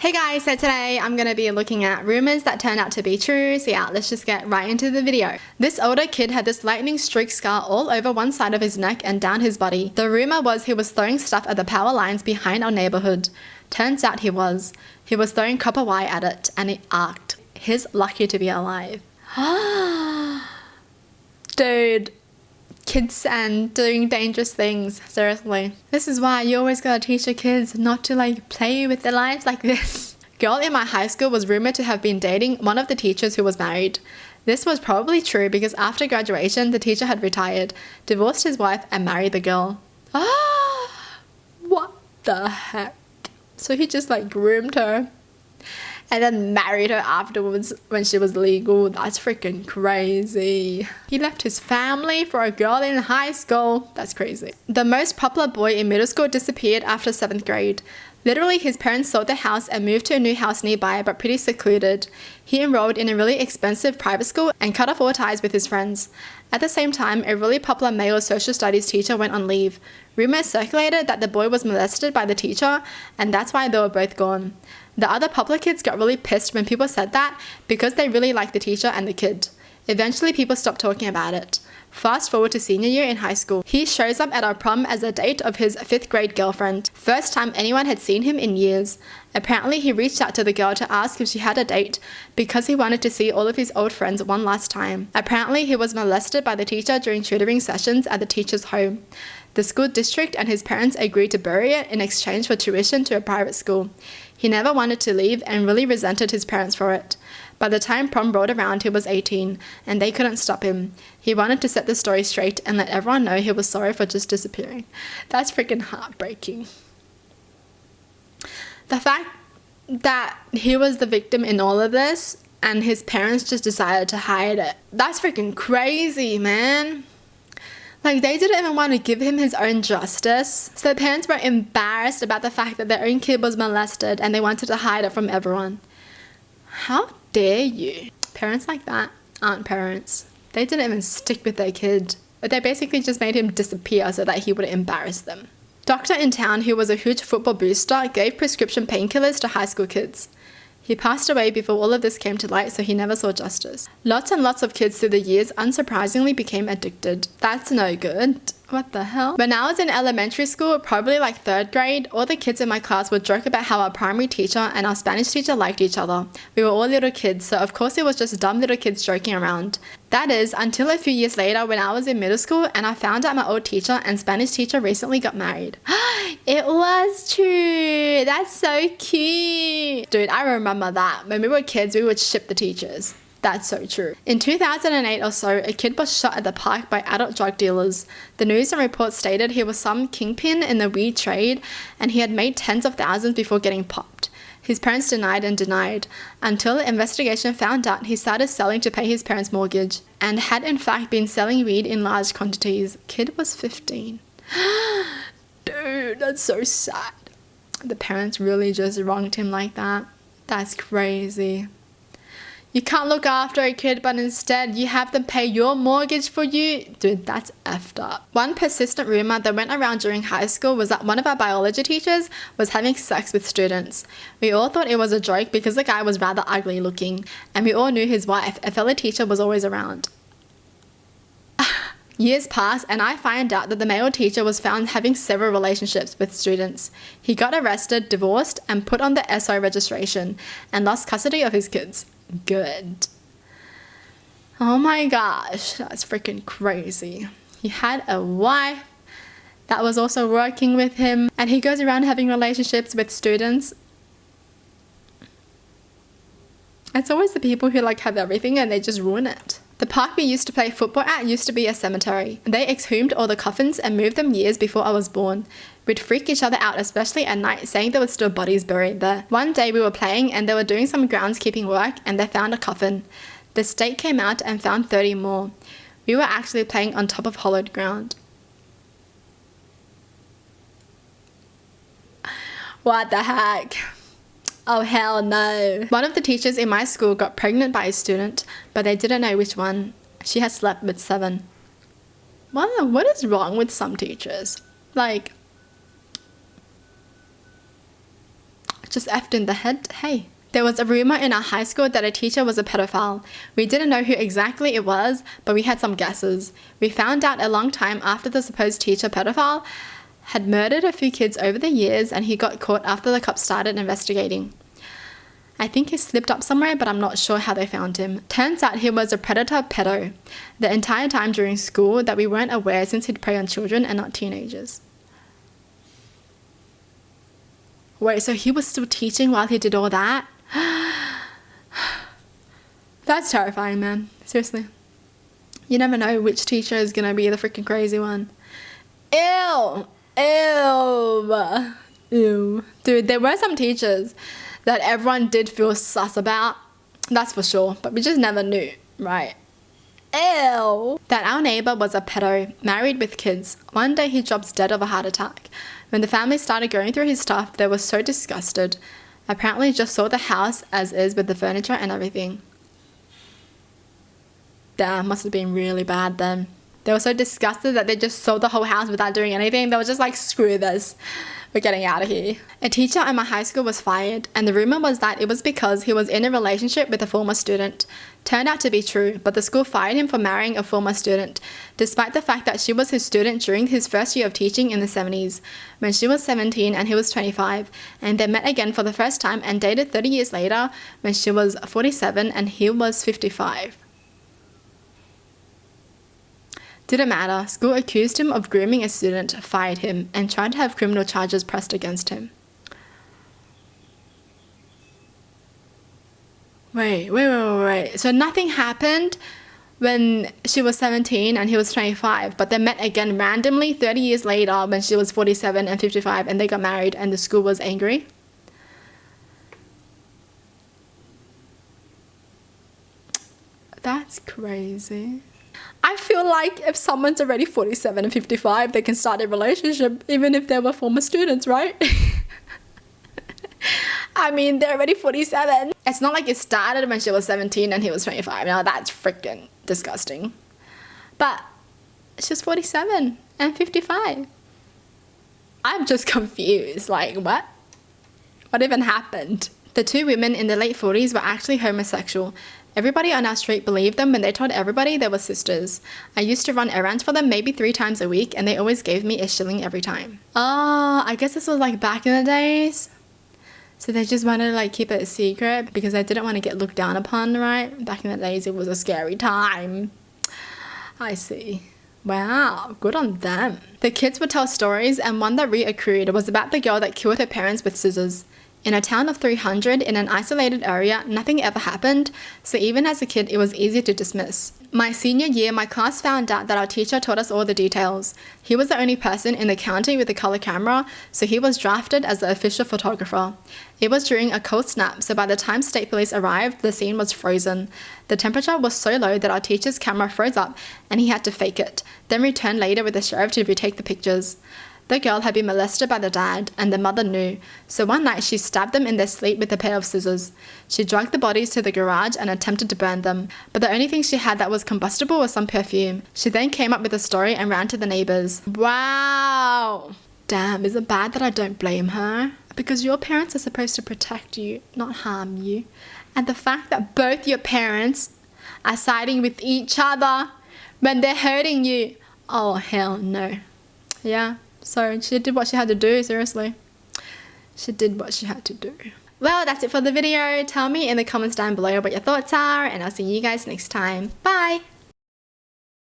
Hey guys, so today I'm going to be looking at rumors that turned out to be true, so yeah, let's just get right into the video. This older kid had this lightning streak scar all over one side of his neck and down his body. The rumor was he was throwing stuff at the power lines behind our neighborhood. Turns out he was. He was throwing copper wire at it and it arced. He's lucky to be alive. Dude. Kids and doing dangerous things, seriously. This is why you always gotta teach your kids not to play with their lives like this. Girl in my high school was rumored to have been dating one of the teachers who was married. This was probably true because after graduation the teacher had retired, divorced his wife and married the girl. What the heck? So he just groomed her and then married her afterwards when she was legal. That's freaking crazy. He left his family for a girl in high school. That's crazy. The most popular boy in middle school disappeared after 7th grade. Literally, his parents sold their house and moved to a new house nearby, but pretty secluded. He enrolled in a really expensive private school and cut off all ties with his friends. At the same time, a really popular male social studies teacher went on leave. Rumors circulated that the boy was molested by the teacher, and that's why they were both gone. The other popular kids got really pissed when people said that because they really liked the teacher and the kid. Eventually, people stopped talking about it. Fast forward to senior year in high school. He shows up at our prom as a date of his 5th grade girlfriend. First time anyone had seen him in years. Apparently, he reached out to the girl to ask if she had a date because he wanted to see all of his old friends one last time. Apparently, he was molested by the teacher during tutoring sessions at the teacher's home. The school district and his parents agreed to bury it in exchange for tuition to a private school. He never wanted to leave and really resented his parents for it. By the time prom rolled around, he was 18, and they couldn't stop him. He wanted to set the story straight and let everyone know he was sorry for just disappearing. That's freaking heartbreaking. The fact that he was the victim in all of this, and his parents just decided to hide it. That's freaking crazy, man. They didn't even want to give him his own justice. So the parents were embarrassed about the fact that their own kid was molested and they wanted to hide it from everyone. How dare you? Parents like that aren't parents. They didn't even stick with their kid. But they basically just made him disappear so that he would embarrass them. Doctor in town, who was a huge football booster, gave prescription painkillers to high school kids. He passed away before all of this came to light, so he never saw justice. Lots and lots of kids through the years unsurprisingly became addicted. That's no good. What the hell? When I was in elementary school, probably 3rd grade, all the kids in my class would joke about how our primary teacher and our Spanish teacher liked each other. We were all little kids, so of course it was just dumb little kids joking around. That is, until a few years later when I was in middle school and I found out my old teacher and Spanish teacher recently got married. It was true. That's so cute. Dude, I remember that. When we were kids, we would ship the teachers. That's so true. In 2008 or so, a kid was shot at the park by adult drug dealers. The news and reports stated he was some kingpin in the weed trade and he had made tens of thousands before getting popped. His parents denied and denied, until the investigation found out he started selling to pay his parents' mortgage and had in fact been selling weed in large quantities. Kid was 15. Dude, that's so sad. The parents really just wronged him like that. That's crazy. You can't look after a kid, but instead you have them pay your mortgage for you? Dude, that's effed up. One persistent rumor that went around during high school was that one of our biology teachers was having sex with students. We all thought it was a joke because the guy was rather ugly looking, and we all knew his wife, a fellow teacher, was always around. Years passed and I find out that the male teacher was found having several relationships with students. He got arrested, divorced, and put on the SO registration and lost custody of his kids. Good. Oh my gosh, that's freaking crazy. He had a wife that was also working with him and he goes around having relationships with students. It's always the people who have everything and they just ruin it. The park we used to play football at used to be a cemetery. They exhumed all the coffins and moved them years before I was born. We'd freak each other out, especially at night, saying there were still bodies buried there. One day we were playing and they were doing some groundskeeping work and they found a coffin. The state came out and found 30 more. We were actually playing on top of hollowed ground. What the heck? Oh hell no. One of the teachers in my school got pregnant by a student, but they didn't know which one. She had slept with 7. What is wrong with some teachers? just effed in the head. Hey. There was a rumor in our high school that a teacher was a pedophile. We didn't know who exactly it was, but we had some guesses. We found out a long time after the supposed teacher pedophile had murdered a few kids over the years, and he got caught after the cops started investigating. I think he slipped up somewhere, but I'm not sure how they found him. Turns out he was a predator pedo the entire time during school that we weren't aware, since he'd prey on children and not teenagers. Wait, so he was still teaching while he did all that? That's terrifying, man. Seriously. You never know which teacher is gonna be the freaking crazy one. Ew! Ew! Ew. Dude, there were some teachers that everyone did feel sus about. That's for sure. But we just never knew, right? Ew! That our neighbor was a pedo, married with kids. One day he drops dead of a heart attack. When the family started going through his stuff, they were so disgusted. Apparently just sold the house as is with the furniture and everything. Damn, must have been really bad then. They were so disgusted that they just sold the whole house without doing anything. They were just like, screw this. We're getting out of here. A teacher at my high school was fired, and the rumor was that it was because he was in a relationship with a former student. Turned out to be true, but the school fired him for marrying a former student, despite the fact that she was his student during his first year of teaching in the 70s, when she was 17 and he was 25, and they met again for the first time and dated 30 years later when she was 47 and he was 55. Didn't matter. School accused him of grooming a student, fired him, and tried to have criminal charges pressed against him. Wait. So nothing happened when she was 17 and he was 25, but they met again randomly 30 years later when she was 47 and 55, and they got married and the school was angry? That's crazy. I feel like if someone's already 47 and 55, they can start a relationship even if they were former students, right? I mean, they're already 47. It's not like it started when she was 17 and he was 25. Now that's freaking disgusting. But she's 47 and 55. I'm just confused. Like, what? What even happened? The two women in their late 40s were actually homosexual. Everybody on our street believed them when they told everybody they were sisters. I used to run errands for them maybe 3 times a week, and they always gave me a shilling every time. Oh, I guess this was like back in the days. So they just wanted to like keep it a secret because they didn't want to get looked down upon, right? Back in the days, it was a scary time. I see. Wow, good on them. The kids would tell stories, and one that reoccurred was about the girl that killed her parents with scissors. In a town of 300 in an isolated area, nothing ever happened, so even as a kid, it was easy to dismiss. My senior year, my class found out that our teacher taught us all the details. He was the only person in the county with a color camera, so he was drafted as the official photographer. It was during a cold snap, so by the time state police arrived, the scene was frozen. The temperature was so low that our teacher's camera froze up, and he had to fake it, then return later with the sheriff to retake the pictures. The girl had been molested by the dad, and the mother knew, so one night she stabbed them in their sleep with a pair of scissors. She dragged the bodies to the garage and attempted to burn them, but the only thing she had that was combustible was some perfume. She then came up with a story and ran to the neighbors. Wow! Damn, is it bad that I don't blame her? Because your parents are supposed to protect you, not harm you. And the fact that both your parents are siding with each other when they're hurting you, oh hell no. Yeah. So she did what she had to do, seriously. She did what she had to do. Well, that's it for the video. Tell me in the comments down below what your thoughts are, and I'll see you guys next time. Bye!